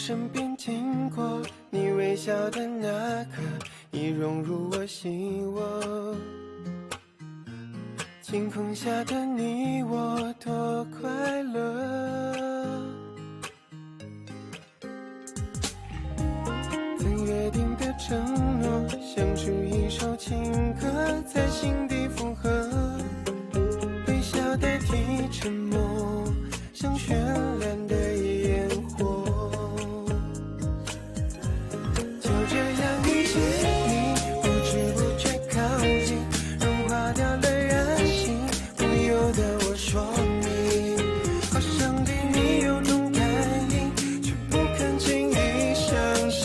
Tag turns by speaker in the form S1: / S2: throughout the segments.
S1: 身边经过，你微笑的那刻，已融入我心窝。晴空下的你我多快乐，曾约定的承诺，像是一首情歌，在心底附和。微笑代替沉默，像绚烂的烟火。就这样遇见你，不知不觉靠近，融化掉了任性，不由得我说明，好像对你有种感应，却不肯轻易相信。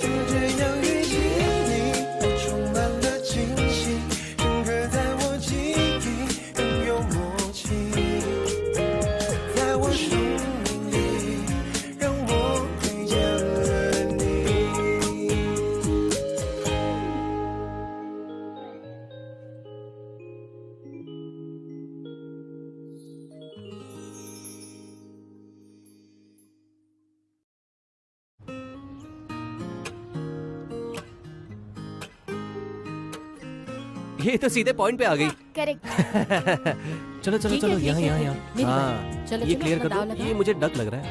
S1: 就这样遇见你，我充满了惊喜，深刻在我记忆，更有默契，在我生命里，让我遇见了你。
S2: ये तो सीधे पॉइंट पे आ गई।
S3: करेक्ट।
S2: चलो चलो
S3: ठीक है,
S2: चलो,
S3: ठीक
S2: यहाँ
S3: है,
S2: यहाँ
S3: ठीक है।
S2: यहाँ।
S3: मेरी
S2: हाँ,
S3: बारी। चलो,
S2: ये
S3: चलो,
S2: क्लियर कर
S3: बताओ,
S2: दो,
S3: लगाओ।
S2: ये मुझे डक लग रहा है।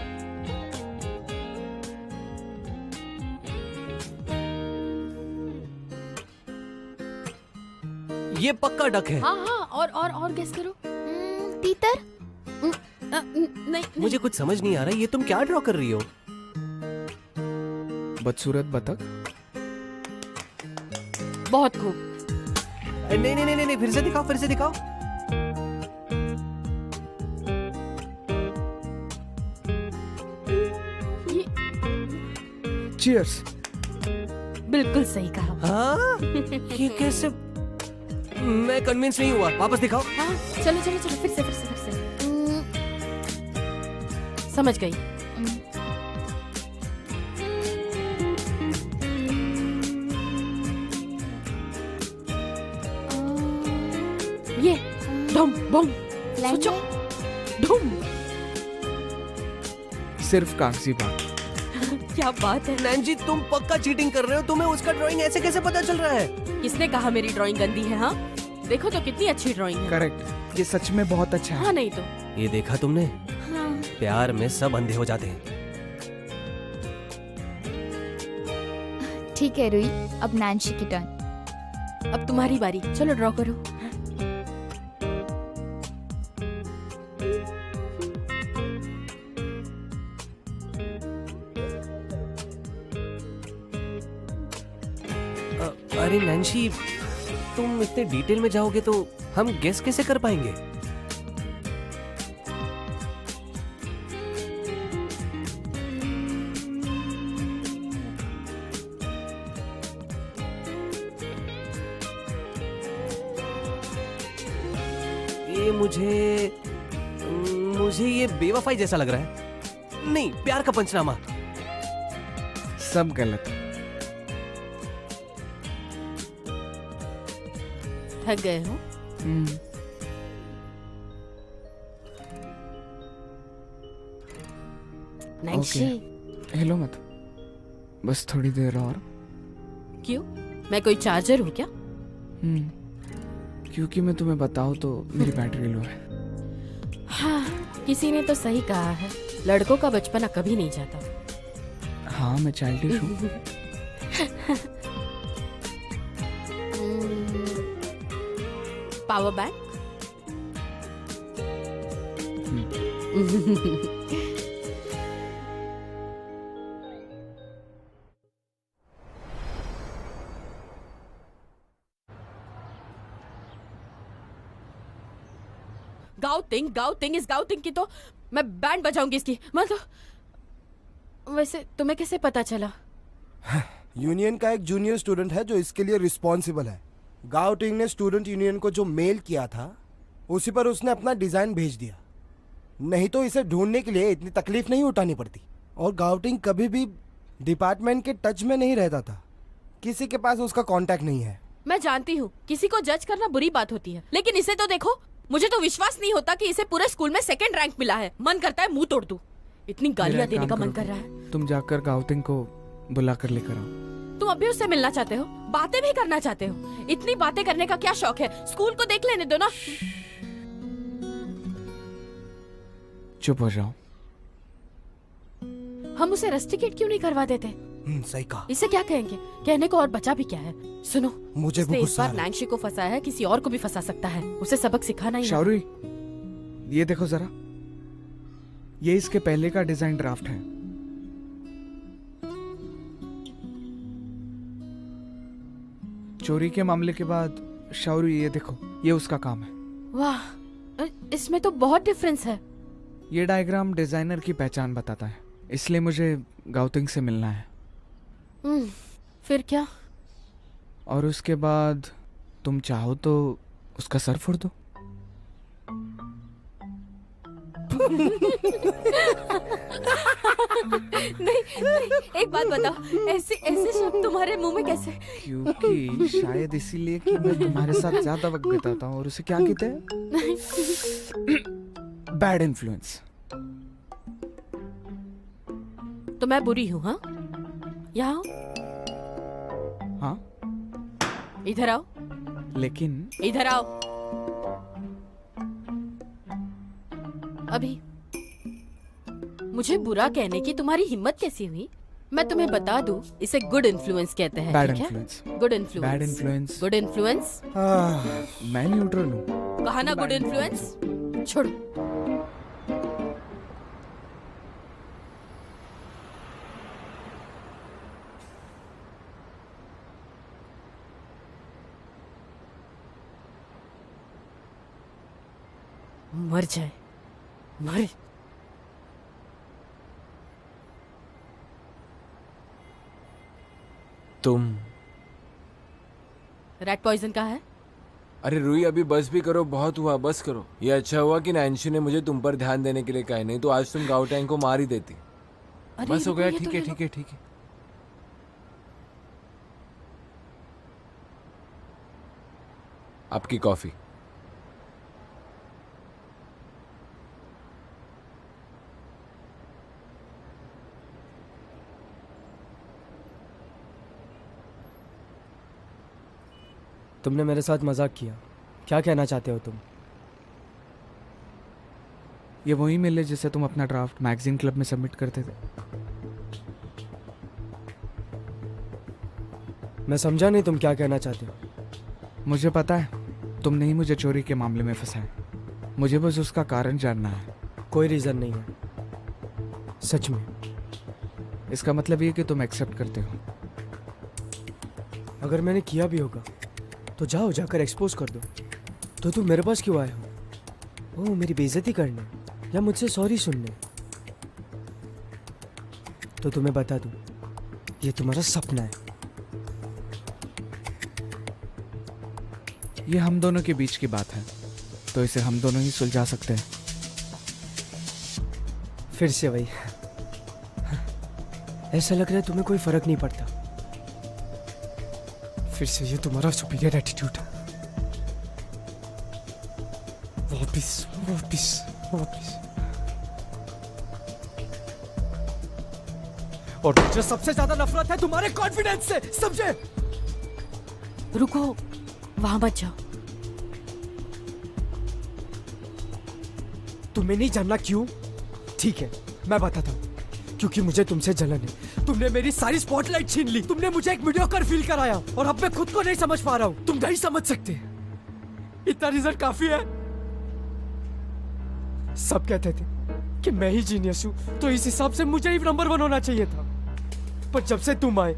S2: ये पक्का डक है।
S3: हाँ हाँ, और गेस करो। तीतर। नहीं
S2: मुझे कुछ समझ नहीं आ रहा, ये तुम क्या ड्रॉ कर रही हो?
S4: बदसूरत बतख।
S3: बहुत खूब।
S2: नहीं नहीं नहीं नहीं, फिर से दिखाओ, फिर से दिखाओ।
S3: ये
S4: चीयर्स।
S3: बिल्कुल सही कहा।
S2: हाँ? ये कैसे? मैं कन्विंस नहीं हुआ, वापस दिखाओ।
S3: हाँ, चलो चलो चलो, फिर से। समझ गई। ये धम बम, सोचो। धम।
S4: सिर्फ कागजी बात।
S3: क्या बात है।
S2: नैंजी, तुम पक्का चीटिंग कर रहे हो। तुम्हें उसका ड्राइंग ऐसे कैसे पता चल रहा है?
S3: किसने कहा मेरी ड्राइंग गंदी है? हाँ, देखो तो कितनी अच्छी ड्राइंग है।
S4: करेक्ट, ये सच में बहुत अच्छा है।
S3: हाँ नहीं तो।
S2: ये देखा तुमने?
S3: हाँ।
S2: प्यार में सब अंधे हो जाते हैं।
S5: ठीक है रुई, अब नैंसी की टर्न।
S3: अब तुम्हारी बारी, चलो ड्रॉ करो।
S2: अरे नैंसी, तुम इतने डिटेल में जाओगे तो हम गेस कैसे कर पाएंगे? ये मुझे ये बेवफाई जैसा लग रहा है। नहीं, प्यार का पंचनामा।
S4: सब गलत।
S3: थक गए हो? नैंसी।
S4: हिलो मत, बस थोड़ी देर और।
S3: क्यों? मैं कोई चार्जर हूँ क्या?
S4: क्योंकि मैं तुम्हें बताऊँ तो मेरी बैटरी लो है।
S3: हाँ, किसी ने तो सही कहा है, लड़कों का बचपना कभी नहीं जाता।
S4: हाँ, मैं चाइल्डिश हूँ।
S3: Power bank. गाउटिंग इस गाउटिंग की तो मैं बैंड बजाऊंगी इसकी। मतलब वैसे तुम्हें कैसे पता चला?
S6: यूनियन का एक जूनियर स्टूडेंट है जो इसके लिए रिस्पॉन्सिबल है। गाउटिंग ने स्टूडेंट यूनियन को जो मेल किया था उसी पर उसने अपना डिजाइन भेज दिया, नहीं तो इसे ढूंढने के लिए इतनी तकलीफ नहीं उठानी पड़ती। और गाउटिंग कभी भी डिपार्टमेंट के टच में नहीं रहता था, किसी के पास उसका कांटेक्ट नहीं है।
S3: मैं जानती हूँ किसी को जज करना बुरी बात होती है, लेकिन इसे तो देखो, मुझे तो विश्वास नहीं होता कि इसे पूरे स्कूल में सेकंड रैंक मिला है। मन करता है मुंह तोड़ दूं। इतनी गालियां
S4: मेरा एक
S3: देने का
S4: काम
S3: मन
S4: करो,
S3: कर रहा है।
S4: तुम जाकर गाउटिंग को बुला कर लेकर आओ।
S3: तुम अब भी उससे मिलना चाहते हो, बातें भी करना चाहते हो। इतनी बातें करने का क्या शौक है? स्कूल को देख लेने दो ना।
S4: चुप हो जाओ।
S3: हम उसे रस्टिकेट क्यों नहीं करवा देते?
S6: सही कहा।
S3: इसे क्या कहेंगे? कहने को और बचा भी क्या है? सुनो,
S6: मुझे भी
S3: उसने इस
S6: गुस्सा आ
S3: बार
S6: रहा है।
S3: नैंशी को फंसाया है, किसी और को भी फंसा सकता है। उसे सबक सिखाना ही है।
S4: शावरी, ये देखो जरा, ये इसके पहले का डिजाइन ड्राफ्ट है। चोरी के मामले के बाद शावरी, ये देखो, ये उसका काम है।
S3: वाह, इसमें तो बहुत डिफरेंस है।
S4: ये डायग्राम डिजाइनर की पहचान बताता है, इसलिए मुझे गाउटिंग से मिलना है।
S3: फिर क्या?
S4: और उसके बाद तुम चाहो तो उसका सर फोड़ दो।
S3: नहीं, एक बात बताओ, ऐसे ऐसे शब्द तुम्हारे मुंह में कैसे?
S4: क्योंकि शायद इसीलिए कि मैं तुम्हारे साथ ज्यादा वक्त बिताता हूँ, और उसे क्या कहते हैं? Bad influence.
S3: तो मैं बुरी हूँ? हाँ, यहाँ आओ।
S4: हाँ,
S3: इधर आओ,
S4: लेकिन
S3: इधर आओ अभी। मुझे बुरा कहने की तुम्हारी हिम्मत कैसी हुई? मैं तुम्हें बता दूं, इसे गुड इन्फ्लुएंस कहते हैं।
S4: बैड
S3: ठीक है?
S4: Influence.
S3: Good influence.
S4: Bad influence.
S3: Good influence.
S4: मैं न्यूट्रल हूँ।
S3: कहा ना गुड इन्फ्लुएंस। छोड़ो। मर जाए, मर।
S7: तुम
S3: रैट पॉइजन का है?
S7: अरे रुई, अभी बस भी करो, बहुत हुआ, बस करो। ये अच्छा हुआ कि नैन्शी ने मुझे तुम पर ध्यान देने के लिए कहा, नहीं तो आज तुम गाओ टैंग को मार ही देती।
S3: अरे
S7: बस हो
S3: रुको,
S7: गया।
S3: ये
S7: ठीक
S3: तो
S7: है,
S3: ये
S7: ठीक है, ठीक है। आपकी कॉफी।
S2: तुमने मेरे साथ मजाक किया, क्या कहना चाहते हो तुम?
S4: ये वही मेल है जिसे तुम अपना ड्राफ्ट मैगजीन क्लब में सबमिट करते थे।
S2: मैं समझा नहीं तुम क्या कहना चाहते हो।
S4: मुझे पता है, तुमने ही मुझे चोरी के मामले में फंसाया। मुझे बस उसका कारण जानना है।
S2: कोई रीज़न नहीं है, सच में।
S4: इसका मतलब ये कि तुम एक्सेप्ट करते हो।
S2: अगर मैंने किया भी होगा तो जाओ, जाकर एक्सपोज कर दो। तो तुम मेरे पास क्यों आए हो? ओह, मेरी बेइज्जती करने या मुझसे सॉरी सुनने? तो तुम्हें बता दूं, ये तुम्हारा सपना है।
S4: ये हम दोनों के बीच की बात है, तो इसे हम दोनों ही सुलझा सकते हैं।
S2: फिर से वही। ऐसा लग रहा है तुम्हें कोई फर्क नहीं पड़ता। फिर से ये तुम्हारा सुपीरियर एटीट्यूड। वापिस वापिस वापिस। और मुझे सबसे ज्यादा नफरत है तुम्हारे कॉन्फिडेंस से, समझे?
S3: रुको, वहां मत जाओ।
S2: तुम्हें नहीं जानना क्यों? ठीक है, मैं बताता हूँ। क्योंकि मुझे तुमसे जलन है। तुमने मेरी सारी स्पॉटलाइट छीन ली। तुमने मुझे एक मीडियोकर फील कराया, और अब मैं खुद को नहीं समझ पा रहा हूँ। तुम नहीं समझ सकते। इतना रिजल्ट काफी है। सब कहते थे कि मैं ही जीनियस हूँ, तो इस हिसाब से मुझे ही नंबर 1 होना चाहिए था। पर जब से तुम आए,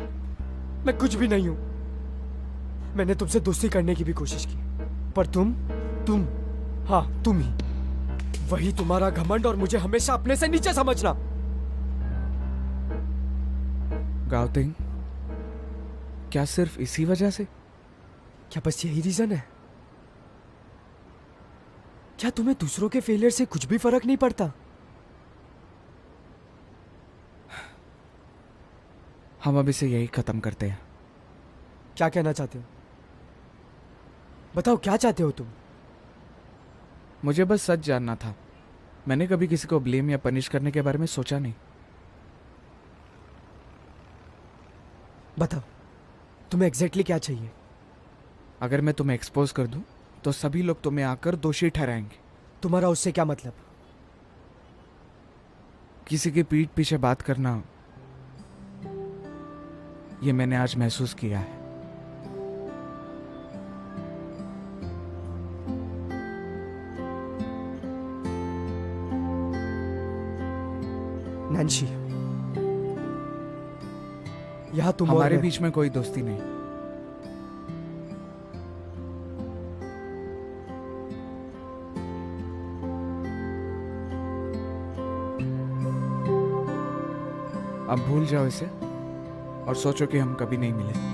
S2: मैं कुछ भी नहीं हूँ। मैंने तुमसे दोस्ती करने की भी कोशिश की, पर तुम हाँ, तुम ही। वही तुम्हारा घमंड और मुझे हमेशा अपने से नीचे समझना।
S4: गाउटिंग, क्या सिर्फ इसी वजह से?
S2: क्या बस यही रीजन है? क्या तुम्हें दूसरों के फेलियर से कुछ भी फर्क नहीं पड़ता?
S4: हम अब इसे यही खत्म करते हैं।
S2: क्या कहना चाहते हो? बताओ, क्या चाहते हो तुम?
S4: मुझे बस सच जानना था। मैंने कभी किसी को ब्लेम या पनिश करने के बारे में सोचा नहीं।
S2: बताओ तुम्हें एग्जैक्टली क्या चाहिए?
S4: अगर मैं तुम्हें एक्सपोज कर दूं तो सभी लोग तुम्हें आकर दोषी ठहराएंगे।
S2: तुम्हारा उससे क्या मतलब?
S4: किसी के पीठ पीछे बात करना, ये मैंने आज महसूस किया है।
S2: नैन्सी, यहाँ तुम और
S4: हमारे
S2: मैं-
S4: बीच में कोई दोस्ती नहीं। अब भूल जाओ इसे और सोचो कि हम कभी नहीं मिले।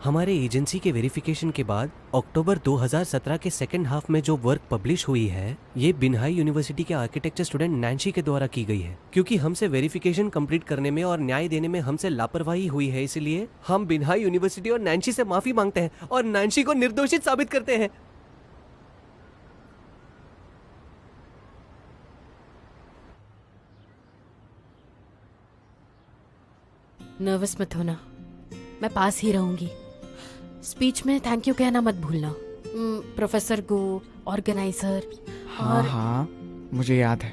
S8: हमारे एजेंसी के वेरिफिकेशन के बाद अक्टूबर 2017 के सेकेंड हाफ में जो वर्क पब्लिश हुई है, ये बिन्हाई यूनिवर्सिटी के आर्किटेक्चर स्टूडेंट नैन्सी के द्वारा की गई है। क्योंकि हमसे वेरिफिकेशन कंप्लीट करने में और न्याय देने में हमसे लापरवाही हुई है, इसलिए हम बिन्हाई यूनिवर्सिटी और नैन्सी से माफी मांगते हैं और नैन्सी को निर्दोषित साबित करते हैं।
S3: नर्वस मत होना, मैं पास ही रहूंगी। स्पीच में थैंक यू कहना मत भूलना। प्रोफेसर गो, ऑर्गेनाइजर
S4: हाँ
S3: और
S4: हाँ, मुझे याद है,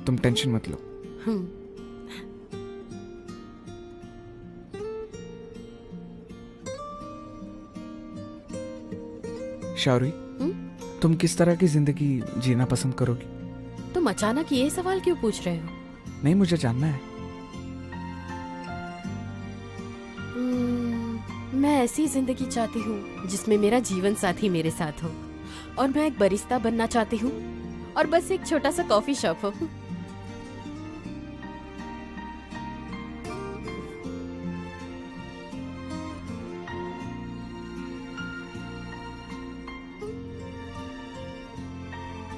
S4: तुम टेंशन मत लो।
S3: हम्म,
S4: शौरी, तुम किस तरह की जिंदगी जीना पसंद करोगी?
S3: तुम अचानक ये सवाल क्यों पूछ रहे हो?
S4: नहीं, मुझे जानना है।
S3: मैं ऐसी जिंदगी चाहती हूँ जिसमें मेरा जीवन साथी मेरे साथ हो, और मैं एक बरिस्ता बनना चाहती हूँ, और बस एक छोटा सा कॉफी शॉप हो।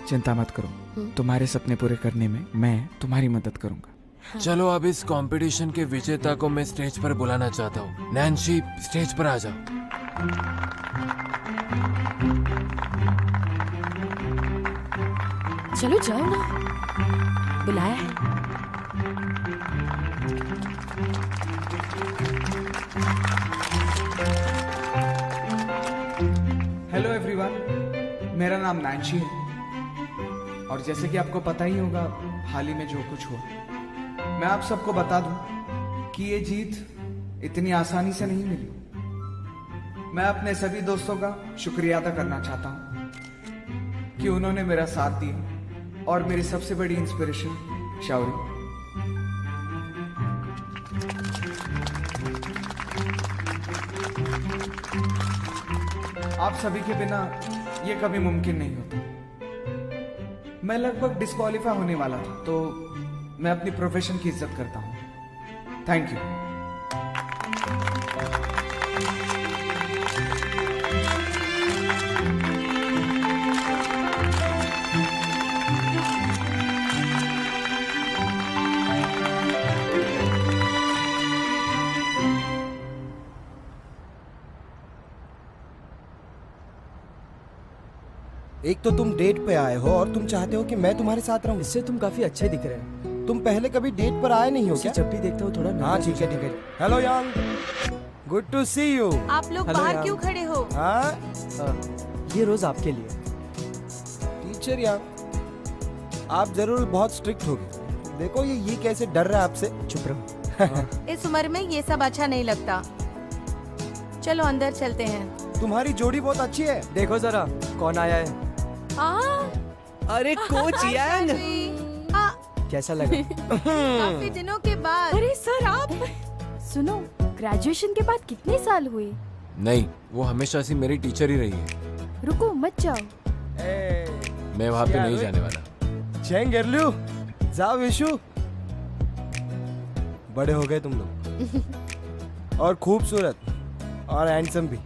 S4: चिंता मत करो, तुम्हारे सपने पूरे करने में मैं तुम्हारी मदद करूंगा।
S7: चलो अब इस कंपटीशन के विजेता को मैं स्टेज पर बुलाना चाहता हूँ। नैन्सी, स्टेज पर आ जाओ।
S3: चलो जाओ ना, बुलाया है।
S4: हेलो एवरीवन, मेरा नाम नैन्सी है और जैसे कि आपको पता ही होगा हाल ही में जो कुछ हुआ, मैं आप सबको बता दूं कि ये जीत इतनी आसानी से नहीं मिली। मैं अपने सभी दोस्तों का शुक्रिया अदा करना चाहता हूं कि उन्होंने मेरा साथ दिया, और मेरी सबसे बड़ी इंस्पिरेशन शौरी। आप सभी के बिना ये कभी मुमकिन नहीं होता। मैं लगभग डिस्क्वालीफाई होने वाला था, तो मैं अपनी प्रोफेशन की इज्जत करता हूं। Thank you.
S6: एक तो तुम डेट पे आए हो और तुम चाहते हो कि मैं तुम्हारे साथ रहूं।
S2: इससे तुम काफी अच्छे दिख रहे हो।
S6: तुम पहले कभी डेट पर आए नहीं हो क्या?
S2: जब भी देखता हूँ थोड़ा
S6: हाँ ठीक है ठीक है। Hello Yang, good to see you.
S9: आप लोग
S2: हेलो
S9: बाहर
S2: यार।
S9: क्यों खड़े हो?
S6: हाँ
S2: ये रोज आपके लिए।
S6: टीचर यांग, आप जरूर बहुत स्ट्रिक्ट होगे। देखो ये कैसे डर रहा है आपसे।
S2: चुप रहो।
S9: इस उम्र में ये सब अच्छा नहीं लगता। चलो अंदर चलते हैं।
S6: तुम्हारी जोड़ी बहुत अच्छी है।
S2: देखो जरा कौन आया है।
S8: अरे कोच यांग,
S2: कैसा लगा?
S9: काफी दिनों के बाद।
S5: अरे सर आप सुनो, ग्रेजुएशन के बाद कितने साल हुए?
S7: नहीं, वो हमेशा से मेरी टीचर ही रही है।
S5: रुको मत जाओ।
S7: मैं वहाँ पे नहीं जाने वाला।
S6: चेंग गेरलू, जाओ विशु। बड़े हो गए तुम लोग और खूबसूरत और हैंडसम भी।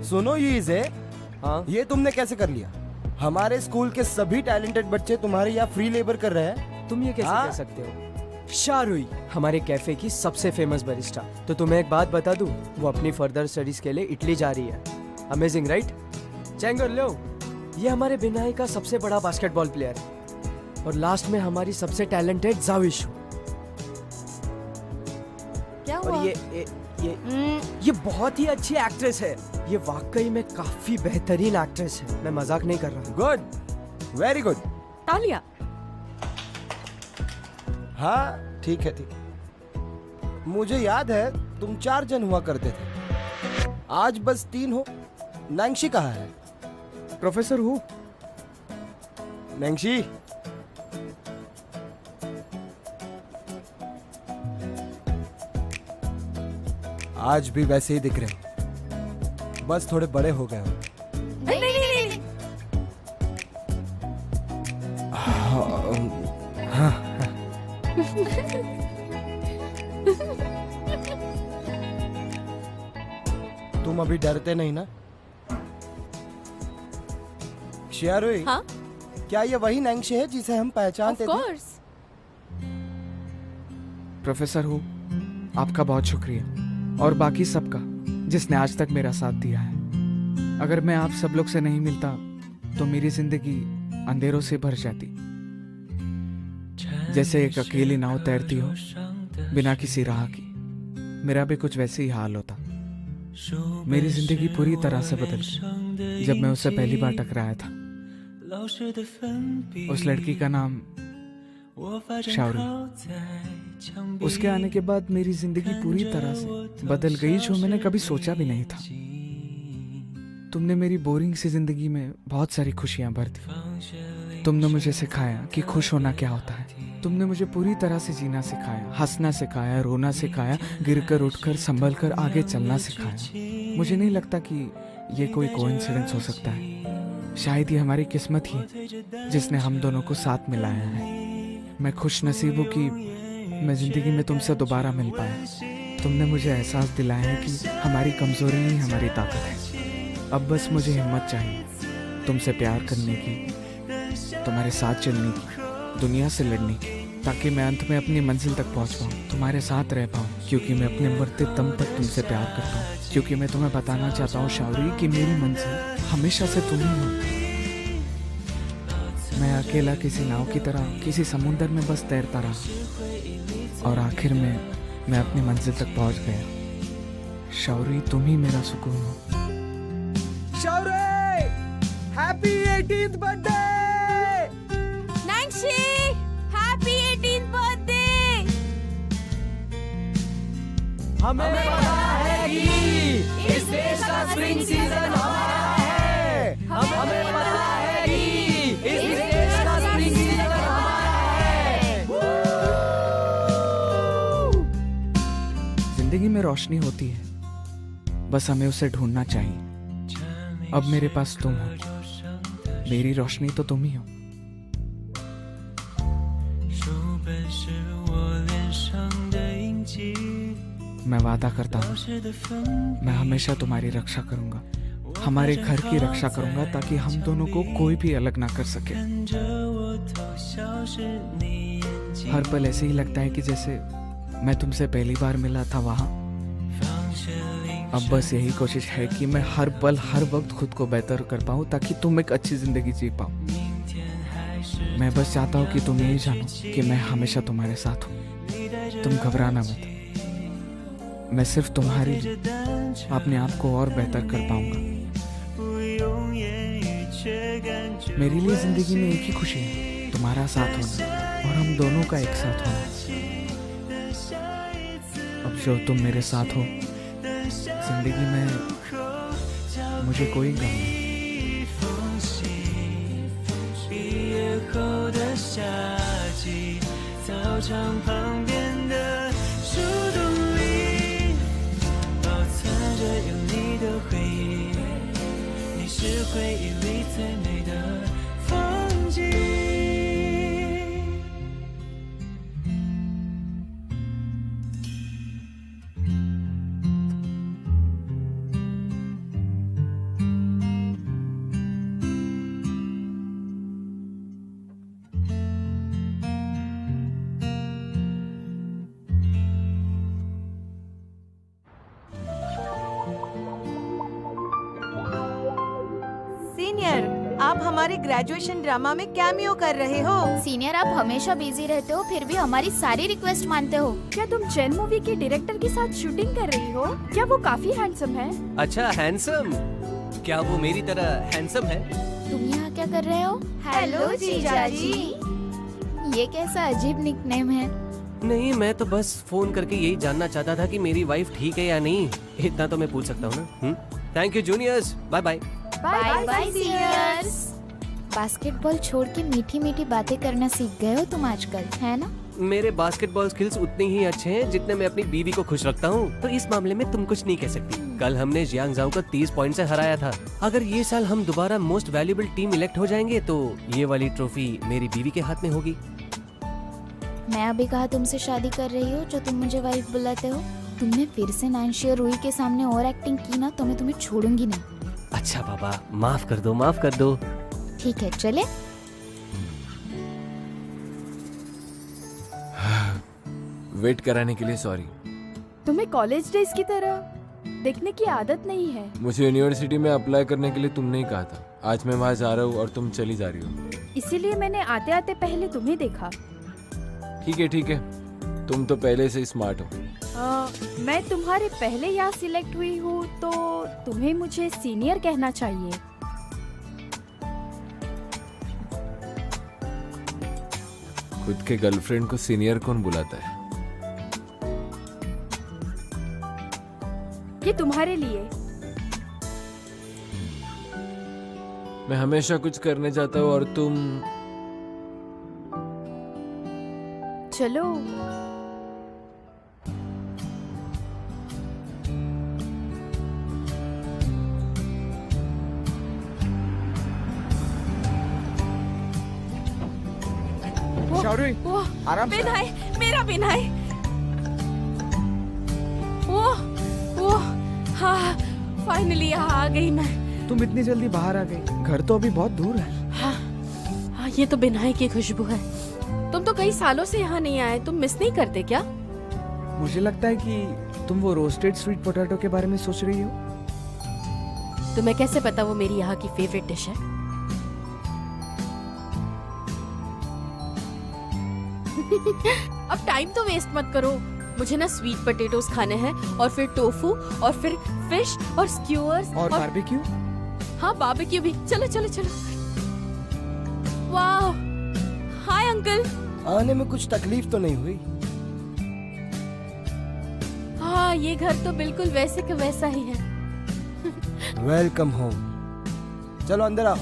S6: सुनो ये
S2: हाँ
S6: ये तुमने कैसे कर लिया? हमारे स्कूल के सभी टैलेंटेड बच्चे तुम्हारे यहाँ फ्री लेबर कर रहे हैं।
S2: तुम ये कैसे
S6: हाँ?
S2: कह सकते हो? शारुई हमारे कैफे की सबसे फेमस बरिस्टा। तो तुम्हें एक बात बता दूं, वो अपनी फर्दर स्टडीज के लिए इटली जा रही है। Amazing right? चैंगर लो, ये हमारे बिनाई का सबसे बड़ा बास्केटबॉल प्लेयर है। और लास्ट में हमारी सबसे टैलेंटेड जाविश।
S9: क्या
S2: और
S9: हुआ?
S2: ये बहुत ही अच्छी एक्ट्रेस है। ये वाकई में काफी बेहतरीन एक्ट्रेस है, मैं मजाक नहीं कर रहा।
S6: Good, very good.
S9: तालिया।
S6: हाँ ठीक है, ठीक है। मुझे याद है तुम 4 जन हुआ करते थे, आज बस 3 हो। नैंशी कहाँ है?
S4: Professor who?
S6: नैंशी, आज भी वैसे ही दिख रहे हो, बस थोड़े बड़े हो गए हो।
S9: नहीं नहीं नहीं, नहीं।
S6: तुम अभी डरते नहीं ना? शियारुई,
S9: हाँ?
S6: क्या ये वही नैंशी है जिसे हम पहचानते
S9: Of
S6: थे?
S9: course.
S4: प्रोफेसर हु, आपका बहुत शुक्रिया और बाकी सबका जिसने आज तक मेरा साथ दिया है। अगर मैं आप सब लोग से नहीं मिलता तो मेरी जिंदगी अंधेरों से भर जाती, जैसे एक अकेली नाव तैरती हो बिना किसी राह की। मेरा भी कुछ वैसे ही हाल होता। मेरी जिंदगी पूरी तरह से बदल गई जब मैं उससे पहली बार टकराया था। उस लड़की का नाम शावरी। उसके आने के बाद मेरी जिंदगी पूरी तरह से बदल गई, जो मैंने कभी सोचा भी नहीं था। तुमने मेरी बोरिंग सी जिंदगी में बहुत सारी खुशियां भर दी। तुमने मुझे सिखाया कि खुश होना क्या होता है। तुमने मुझे पूरी तरह से जीना सिखाया, हंसना सिखाया, रोना सिखाया, गिरकर उठकर संभल कर आगे चलना सिखाया। मुझे नहीं लगता कि ये कोई कोइंसिडेंस हो सकता है। शायद ये हमारी किस्मत ही है जिसने हम दोनों को साथ मिलाया है। मैं खुश नसीब हूँ कि मैं जिंदगी में तुमसे दोबारा मिल पाया। तुमने मुझे एहसास दिलाया है कि हमारी कमजोरी ही हमारी ताकत है। अब बस मुझे हिम्मत चाहिए तुमसे प्यार करने की, तुम्हारे साथ चलने की, दुनिया से लड़ने की, ताकि मैं अंत में अपनी मंजिल तक पहुंच पाऊँ, तुम्हारे साथ रह पाऊँ, क्योंकि मैं अपने मरते दम तक तुमसे प्यार करता हूँ। क्योंकि मैं तुम्हें बताना चाहता हूँ शावरी कि मेरी मंजिल हमेशा से तुम ही हो। मैं अकेला किसी नाव की तरह किसी समुंदर में बस तैरता रहा और आखिर में मैं अपनी मंजिल तक पहुंच गया। शावरी, तुम ही मेरा सुकून हो।
S2: Shavari, happy 18th birthday!
S9: Nancy, happy 18th birthday!
S2: हमें पता है कि इस देश का स्प्रिंग सीजन हमारा है। हमें पता है कि इस देश का स्प्रिंग सीजन हमारा है।
S4: जिंदगी में रोशनी होती है, बस हमें उसे ढूंढना चाहिए। अब मेरे पास तुम हो, मेरी रोशनी तो तुम ही हो। मैं वादा करता हूँ मैं हमेशा तुम्हारी रक्षा करूंगा, हमारे घर की रक्षा करूंगा, ताकि हम दोनों को कोई भी अलग ना कर सके। हर पल ऐसे ही लगता है कि जैसे मैं तुमसे पहली बार मिला था वहां। अब बस यही कोशिश है कि मैं हर पल हर वक्त खुद को बेहतर कर पाऊं, ताकि तुम एक अच्छी जिंदगी जी पाओ। मैं बस चाहता हूँ कि तुम यही जानो कि मैं हमेशा तुम्हारे साथ हूँ। तुम घबराना मत, मैं सिर्फ तुम्हारे लिए अपने आप को और बेहतर कर पाऊंगा। मेरे लिए जिंदगी में एक ही खुशी है, तुम्हारा साथ होना और हम दोनों का एक साथ होना। अब जो तुम मेरे साथ हो, जिंदगी में मुझे कोई गम नहीं।
S1: 是回忆里最美的风景。
S9: आप हमारे ग्रेजुएशन ड्रामा में कैमियो कर रहे हो।
S5: सीनियर, आप हमेशा बिजी रहते हो, फिर भी हमारी सारी रिक्वेस्ट मानते हो।
S10: क्या तुम चैन मूवी के डायरेक्टर के साथ शूटिंग कर रही हो? क्या वो काफी हैंडसम है?
S8: अच्छा, हैंडसम? क्या वो मेरी तरह हैंडसम है?
S5: तुम यहाँ क्या कर रहे हो?
S9: हेलो जीजाजी।
S5: ये कैसा अजीब निकनेम है?
S8: नहीं, मैं तो बस फोन करके यही जानना चाहता था कि मेरी वाइफ ठीक है या नहीं। इतना तो मैं पूछ सकता हूँ ना। Thank you juniors, bye bye.
S5: Bye bye seniors. Basketball छोड़ के मीठी मीठी बातें करना सीख गए हो तुम आजकल, है ना?
S8: मेरे बास्केटबॉल स्किल्स उतने ही अच्छे हैं जितने मैं अपनी बीवी को खुश रखता हूँ, तो इस मामले में तुम कुछ नहीं कह सकती। कल हमने जियांग जाओ को 30 पॉइंट से हराया था। अगर ये साल हम दोबारा मोस्ट वैल्यूएबल टीम इलेक्ट हो जाएंगे तो ये वाली ट्रॉफी मेरी बीवी के हाथ में होगी।
S5: मैं अभी कहा तुमसे शादी कर रही हो जो तुम मुझे वाइफ बुलाते हो। तुमने फिर से नैन्सी और रूही के सामने ओवर एक्टिंग की ना तो मैं तुम्हें छोड़ूंगी नहीं।
S8: अच्छा बाबा, माफ कर दो, माफ कर दो।
S5: ठीक है, चले।
S7: वेट कराने के लिए सॉरी।
S10: तुम्हें कॉलेज डेज की तरह देखने की आदत नहीं है।
S7: मुझे यूनिवर्सिटी में अप्लाई करने के लिए तुमने ही कहा था। आज मैं वहाँ जा रहा हूँ और तुम चली जा रही हो,
S10: इसीलिए मैंने आते आते पहले तुम्हें देखा।
S7: ठीक है, तुम तो पहले से स्मार्ट हो।
S10: मैं तुम्हारे पहले यहाँ सिलेक्ट हुई हूँ तो तुम्हें मुझे सीनियर कहना चाहिए।
S7: खुद के गर्लफ्रेंड को सीनियर कौन बुलाता है?
S10: ये तुम्हारे लिए।
S7: मैं हमेशा कुछ करने जाता हूँ और तुम।
S10: चलो।
S4: शाओरुई, आराम से।
S10: बिनाई, मेरा बिनाई। वो हाँ, फाइनली यहाँ आ गई मैं।
S4: तुम इतनी जल्दी बाहर आ गई? घर तो अभी बहुत दूर है।
S3: हाँ, ये तो बिनाई की खुशबू है। तुम तो कई सालों से यहाँ नहीं आए, तुम मिस नहीं करते क्या?
S4: मुझे लगता है कि तुम वो रोस्टेड स्वीट पोटैटो के बारे में सोच रही हो।
S3: तुम्हें कैसे पता वो मेरी यहाँ की फेवरेट डिश है? अब टाइम तो वेस्ट मत करो। मुझे ना स्वीट पोटैटोस खाने हैं और फिर टोफू और फिर फिश और स्क्यूअर्स
S4: और बारबेक्यू।
S3: हाँ, बारबेक्यू भी। चलो चलो चलो। वाह, हाय अंकल।
S6: आने में कुछ तकलीफ तो नहीं हुई?
S3: हाँ, ये घर तो बिल्कुल वैसे का वैसा ही है।
S6: Welcome home. चलो अंदर आओ।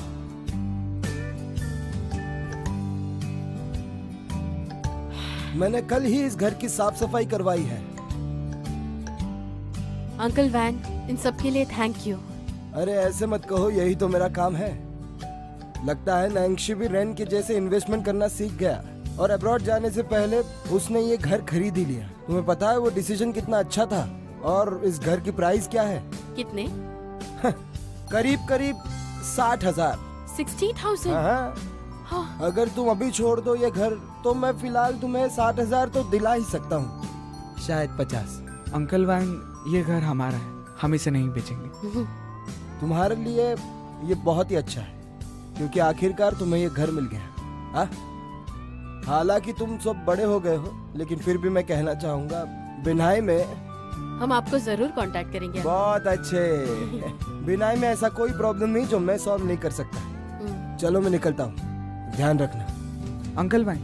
S6: मैंने कल ही इस घर की साफ सफाई करवाई है।
S3: अंकल वैन, इन सब के लिए थैंक यू।
S6: अरे ऐसे मत कहो, यही तो मेरा काम है। लगता है नैन्सी भी रेन के जैसे इन्वेस्टमेंट करना सीख गया और अब्रॉड जाने से पहले उसने ये घर खरीद ही लिया। तुम्हें पता है वो डिसीजन कितना अच्छा था? और इस घर की प्राइस क्या है?
S3: कितने?
S6: करीब करीब 60,000।
S3: 60,000?
S6: हाँ। अगर तुम अभी छोड़ दो ये घर तो मैं फिलहाल तुम्हें 60,000 तो दिला ही सकता हूँ, शायद 50।
S4: अंकल वैन, ये घर हमारा है, हम इसे नहीं बेचेंगे।
S6: तुम्हारे लिए ये बहुत ही अच्छा है क्योंकि आखिरकार तुम्हें ये घर मिल गया। हालांकि तुम सब बड़े हो गए हो, लेकिन फिर भी मैं कहना चाहूंगा बिनाई में
S3: हम आपको जरूर कांटेक्ट करेंगे।
S6: बहुत अच्छे। बिनाई में ऐसा कोई प्रॉब्लम नहीं जो मैं सॉल्व नहीं कर सकता। चलो मैं निकलता हूँ, ध्यान रखना।
S4: अंकल भाई,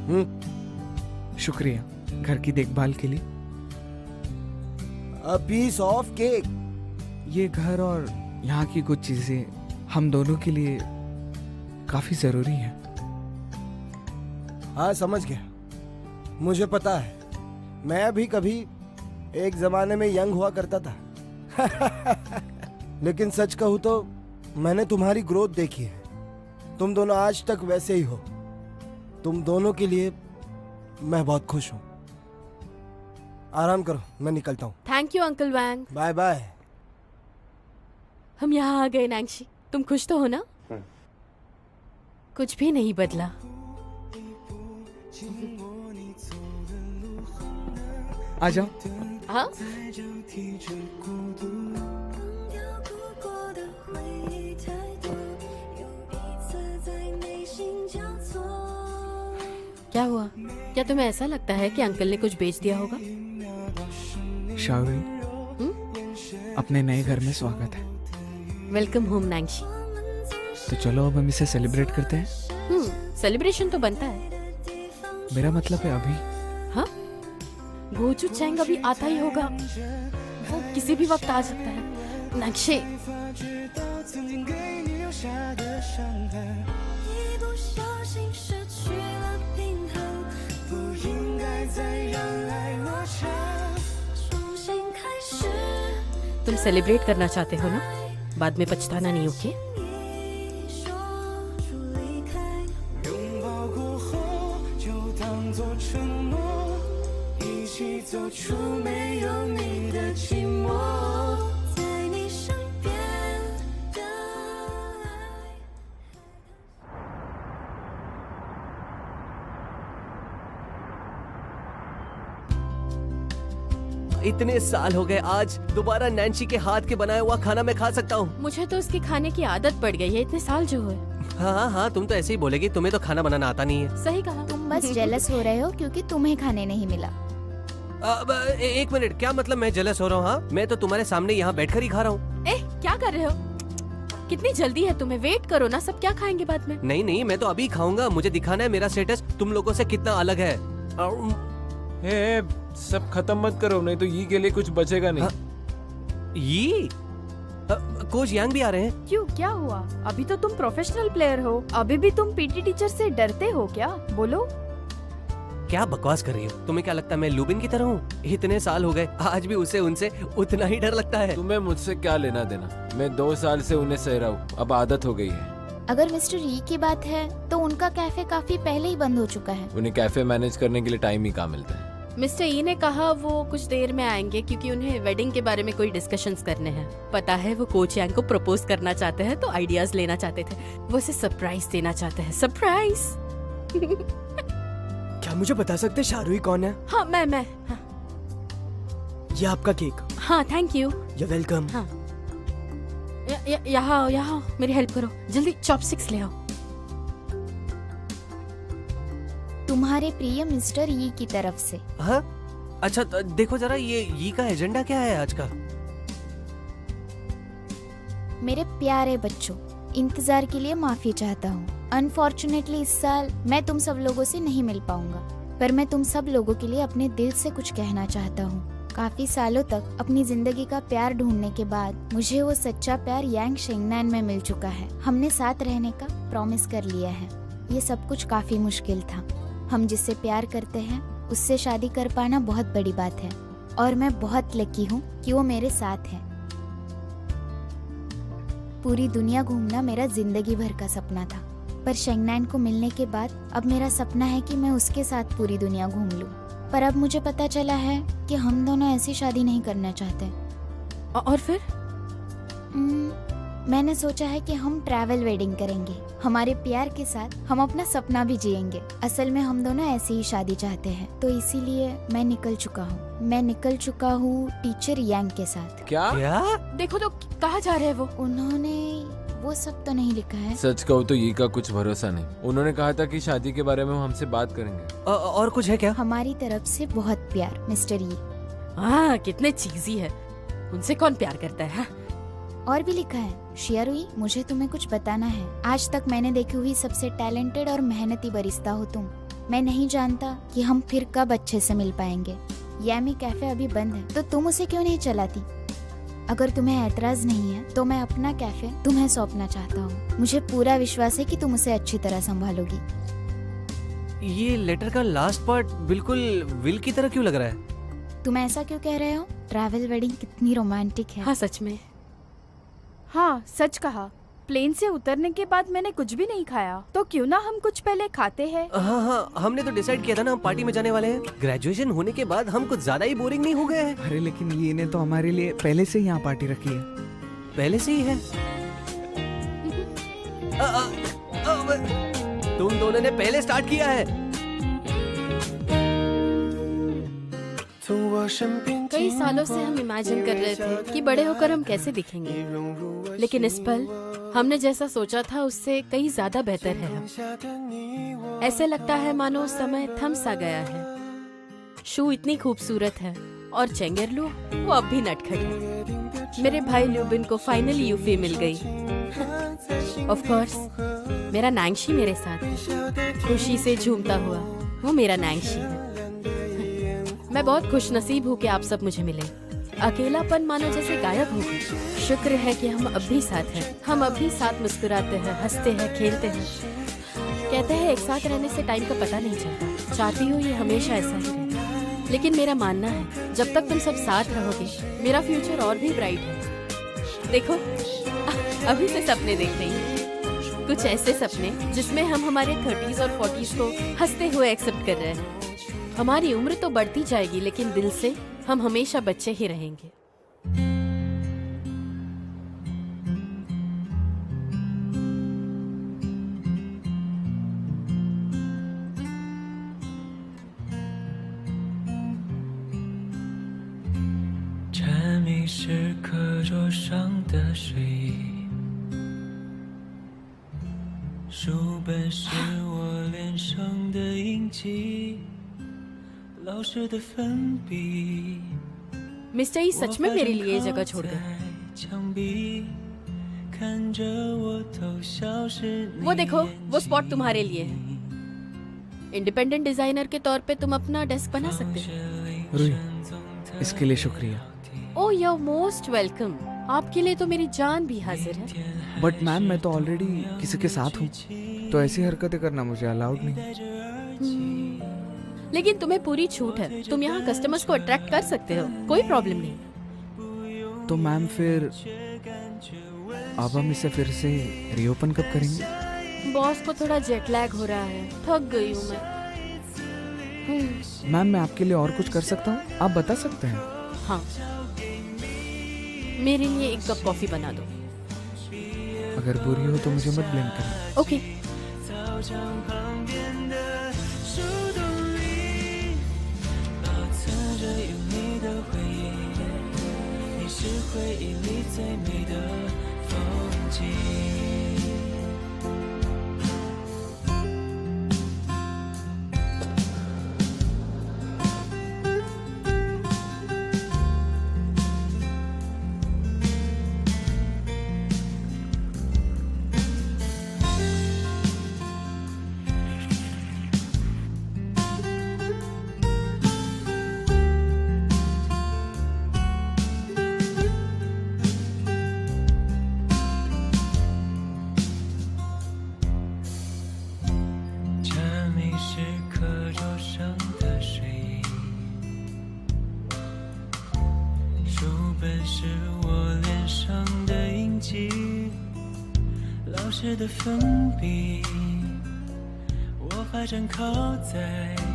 S4: शुक्रिया घर की देखभाल के लिए।
S6: A piece of cake।
S4: ये घर और यहाँ की कुछ चीजें हम दोनों के लिए काफी जरूरी है।
S6: हाँ, समझ गया। मुझे पता है, मैं भी कभी एक जमाने में यंग हुआ करता था। लेकिन सच कहूँ तो मैंने तुम्हारी ग्रोथ देखी है। तुम दोनों आज तक वैसे ही हो। तुम दोनों के लिए मैं बहुत खुश हूँ। आराम करो, मैं निकलता हूँ।
S3: Thank you uncle Wang.
S6: Bye bye.
S3: हम यहाँ आ गए नैन्सी, तुम खुश तो हो ना? कुछ भी नहीं बदला।
S4: आ जाओ।
S3: हाँ? क्या हुआ? क्या तुम्हें ऐसा लगता है कि अंकल ने कुछ बेच दिया होगा?
S4: शाओरी, अपने नए घर में स्वागत है।
S3: Welcome home Nancy.
S4: तो चलो अब हम इसे सेलिब्रेट करते हैं।
S3: सेलिब्रेशन तो बनता है।
S4: मेरा मतलब है अभी।
S3: हाँ, गोचू चैंग अभी आता ही होगा, वो किसी भी वक्त आ सकता है। नक्शे तुम सेलिब्रेट करना चाहते हो ना? बाद में पछताना नहीं, ओके?
S8: इतने साल हो गए, आज दोबारा नैन्सी के हाथ के बनाया हुआ खाना मैं खा सकता हूँ।
S3: मुझे तो उसके खाने की आदत पड़ गई है, इतने साल जो हुए।
S8: हाँ हाँ, तुम तो ऐसे ही बोलेगी, तुम्हें तो खाना बनाना आता नहीं है।
S3: सही कहा।
S5: तुम बस जेलस हो रहे हो क्योंकि तुम्हें खाने नहीं मिला।
S8: एक मिनट, क्या मतलब मैं जेलस हो रहा हूँ? हाँ, मैं तो तुम्हारे सामने यहाँ बैठकर ही खा रहा हूँ।
S3: क्या कर रहे हो? कितनी जल्दी है तुम्हें? वेट करो ना, सब क्या खाएंगे बाद में?
S8: नहीं नहीं, मैं तो अभी खाऊंगा। मुझे दिखाना है मेरा स्टेटस तुम लोगों से कितना अलग है।
S7: सब खत्म मत करो, नहीं तो ये के लिए कुछ बचेगा नहीं।
S8: ये कोच यांग भी आ रहे हैं।
S10: क्यों, क्या हुआ? अभी तो तुम प्रोफेशनल प्लेयर हो, अभी भी तुम पीटी टीचर से डरते हो क्या? बोलो।
S8: क्या बकवास कर रही हो? तुम्हें क्या लगता है मैं लुबिन की तरह हूँ? इतने साल हो गए, आज भी उसे उनसे उतना ही डर लगता है।
S7: तुम्हें मुझसे क्या लेना देना? मैं 2 साल से उन्हें सह रहा हूँ, अब आदत हो गई है।
S5: अगर मिस्टर ई की बात है तो उनका कैफे काफी पहले ही बंद हो चुका है।
S7: उन्हें कैफे मैनेज करने के लिए टाइम ही कहाँ मिलता है।
S3: मिस्टर ई ने कहा वो कुछ देर में आएंगे क्योंकि उन्हें वेडिंग के बारे में कोई डिस्कशंस करने हैं। पता है वो कोच यांग को प्रपोज करना चाहते हैं, तो आइडियाज लेना चाहते थे। वो उसे सरप्राइज देना चाहते हैं। सरप्राइज।
S2: क्या मुझे बता सकते हैं शाहरुई कौन है?
S3: हाँ, मैं हाँ।
S2: ये आपका केक।
S3: हाँ, थैंक यू।
S2: You welcome.
S3: हाँ, यहाँ आओ, मेरी हेल्प करो, जल्दी चॉपस्टिक्स ले आओ।
S5: तुम्हारे प्रिय मिस्टर ई की तरफ से।
S8: हाँ? अच्छा, देखो जरा ये का एजेंडा क्या है आज का?
S5: मेरे प्यारे बच्चों, इंतजार के लिए माफी चाहता हूँ। अनफॉर्चुनेटली इस साल मैं तुम सब लोगों से नहीं मिल पाऊंगा, पर मैं तुम सब लोगों के लिए अपने दिल से कुछ कहना चाहता हूँ। काफी सालों तक अपनी जिंदगी का प्यार ढूंढने के बाद मुझे वो सच्चा प्यार यांग शेंगनान में मिल चुका है। हमने साथ रहने का प्रॉमिस कर लिया है। ये सब कुछ काफी मुश्किल था। हम जिससे प्यार करते हैं उससे शादी कर पाना बहुत बड़ी बात है, और मैं बहुत लकी हूँ कि वो मेरे साथ है। पूरी दुनिया घूमना मेरा जिंदगी भर का सपना था, पर शेंगनान को मिलने के बाद अब मेरा सपना है कि मैं उसके साथ पूरी दुनिया घूम लूं। पर अब मुझे पता चला है कि हम दोनों ऐसी शादी नहीं करना चाहते।
S3: और फिर?
S5: मैंने सोचा है कि हम ट्रैवल वेडिंग करेंगे। हमारे प्यार के साथ हम अपना सपना भी जिएंगे। असल में हम दोनों ऐसी ही शादी चाहते हैं, तो इसीलिए मैं निकल चुका हूँ टीचर यांग के साथ।
S7: क्या?
S3: देखो तो कहाँ जा रहे हैं वो?
S5: उन्होंने वो सब तो नहीं लिखा है।
S7: सच कहूँ तो ये का कुछ भरोसा नहीं। उन्होंने कहा था कि शादी के बारे में वो हमसे बात करेंगे।
S8: और कुछ है क्या?
S5: हमारी तरफ से बहुत प्यार मिस्टर ई।
S3: हाँ, कितने चीजी है, उनसे कौन प्यार करता है?
S5: और भी लिखा है, शियारुई मुझे तुम्हें कुछ बताना है। आज तक मैंने देखी हुई सबसे टैलेंटेड और मेहनती बरिस्ता हो तुम। मैं नहीं जानता कि हम फिर कब अच्छे से मिल पाएंगे। यामी कैफे अभी बंद है, तो तुम उसे क्यों नहीं चलाती? अगर तुम्हें ऐतराज नहीं है तो मैं अपना कैफे तुम्हें सौंपना चाहता हूँ। मुझे पूरा विश्वास है कि तुम उसे अच्छी तरह संभालोगी।
S8: ये लेटर का लास्ट पार्ट बिल्कुल विल की तरह क्यों लग रहा है?
S5: तुम ऐसा क्यों कह रहे हो? ट्रैवल वेडिंग कितनी रोमांटिक है।
S3: हाँ, सच में।
S10: हाँ, सच कहा। प्लेन से उतरने के बाद मैंने कुछ भी नहीं खाया, तो क्यों ना हम कुछ पहले खाते हैं?
S8: हाँ, हमने तो डिसाइड किया था ना हम पार्टी में जाने वाले हैं। ग्रेजुएशन होने के बाद हम कुछ ज्यादा ही बोरिंग नहीं हो गए हैं?
S4: अरे लेकिन ये ने तो हमारे लिए पहले से ही यहाँ पार्टी रखी है।
S8: पहले से ही है? तुम दोनों ने पहले स्टार्ट किया है।
S1: 从我身边
S3: कई सालों से हम इमेजिन कर रहे थे कि बड़े होकर हम कैसे दिखेंगे, लेकिन इस पल हमने जैसा सोचा था उससे कई ज्यादा बेहतर है हम। ऐसे लगता है मानो समय थम सा गया है। शू इतनी खूबसूरत है और चेंगेरलू वो अब भी नटखट है। मेरे भाई ल्यूबिन को फाइनली यूफी मिल गई। ऑफ कोर्स मेरा नैंगशी मेरे साथ है, खुशी से झूमता हुआ वो मेरा नैंगशी है। मैं बहुत खुश नसीब हूँ कि आप सब मुझे मिले। अकेलापन मानो जैसे गायब हो गया। शुक्र है कि हम अब भी साथ हैं। हम अब भी साथ मुस्कुराते हैं, हंसते हैं, खेलते हैं। कहते हैं एक साथ रहने से टाइम का पता नहीं चलता। चाहती हूँ ये हमेशा ऐसा ही रहे, लेकिन मेरा मानना है जब तक तुम सब साथ रहोगे मेरा फ्यूचर और भी ब्राइट है। देखो अभी से सपने देख रही हूँ, कुछ ऐसे सपने जिसमें हम हमारे 30s और 40s को हंसते हुए एक्सेप्ट कर रहे हैं। हमारी उम्र तो बढ़ती जाएगी लेकिन दिल से हम हमेशा बच्चे ही रहेंगे।
S1: 蝉鸣是课桌上的睡意，书本是我脸上的印记，老师的粉笔。
S3: मिस्टर ई सच में मेरे लिए ये जगह छोड़ गए। वो देखो वो स्पॉट तुम्हारे लिए है। इंडिपेंडेंट डिजाइनर के तौर पे तुम अपना डेस्क बना सकते हो।
S4: रूही, इसके लिए शुक्रिया।
S3: Oh you are most welcome. आपके लिए तो मेरी जान भी हाजिर है।
S4: बट मैम मैं तो ऑलरेडी किसी के साथ हूँ, तो ऐसी हरकतें करना मुझे अलाउड नहीं।
S3: लेकिन तुम्हें पूरी छूट है। तुम यहाँ कस्टमर्स को अट्रैक्ट कर सकते हो, कोई प्रॉब्लम नहीं।
S4: तो मैम फिर अब हम इसे फिर से रीओपन कब करेंगे?
S3: बॉस को थोड़ा जेट लैग हो रहा है, थक गई हूँ मैं।
S4: मैम मैं आपके लिए और कुछ कर सकता हूँ, आप बता सकते हैं।
S3: हाँ, मेरे लिए एक कप कॉफी बना दो।
S4: अगर बुरी हो तो मुझे मत ब्लेम करना।
S3: ओके।
S1: 的粉笔，我发站靠在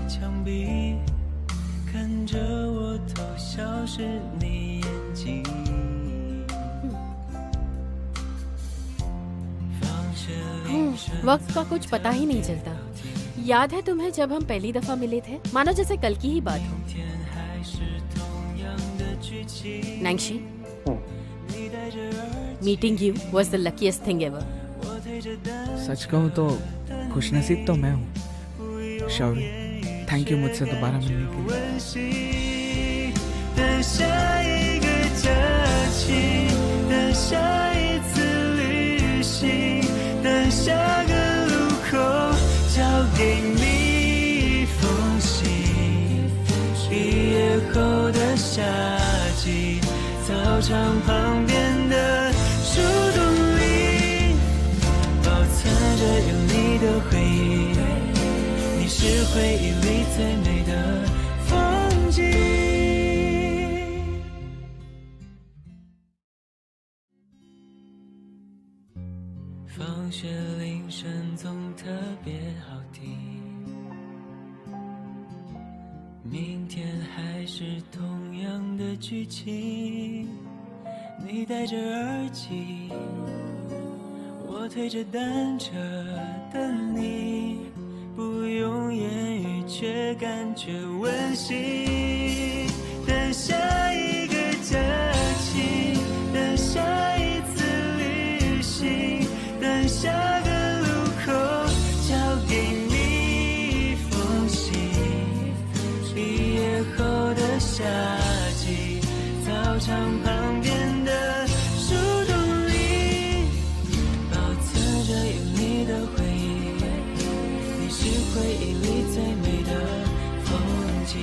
S1: 墙壁，看着我偷笑是你眼睛。
S3: वक्त का कुछ पता ही नहीं चलता। याद है तुम्हें जब हम पहली दफा मिले थे, मानो जैसे कल की ही बात हो। Nancy, meeting you was the luckiest thing ever.
S4: सच कहूँ तो खुशनसीब तो मैं हूँ। शौर्य, थैंक यू मुझसे दोबारा मिलने के लिए।
S1: 操场旁边的树洞里，保存着有你的回忆，你是回忆里最美的风景。放学铃声总特别好听，明天还是同样的剧情，你戴着耳机，我推着单车等你，不用言语却感觉温馨。下一个假期，等下一次旅行，等下个路口交给你一封信。毕业后的夏季，操场旁边的树洞里，保存着有你的回忆，你是回忆里最美的风景。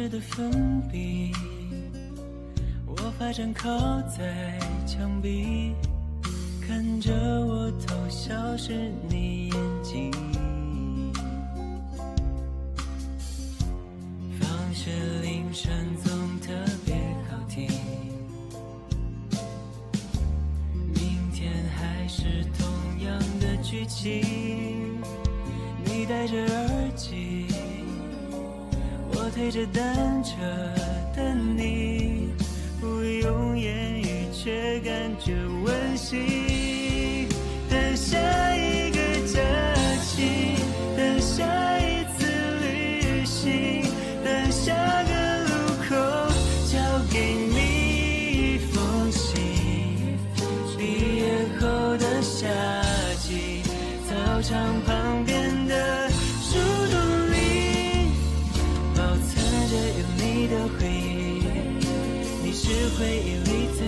S1: 的粉笔，我发站靠在墙壁，看着我偷笑时你眼睛。放学铃声总特别好听，明天还是同样的剧情，你戴着耳机，我推着单车等你，不用言语却感觉温馨。等下一个假期，等下一次旅行，等下个路口交给你一封信。毕业后的夏季，操场旁边的树洞里，保存着有你的回忆，你是回忆里最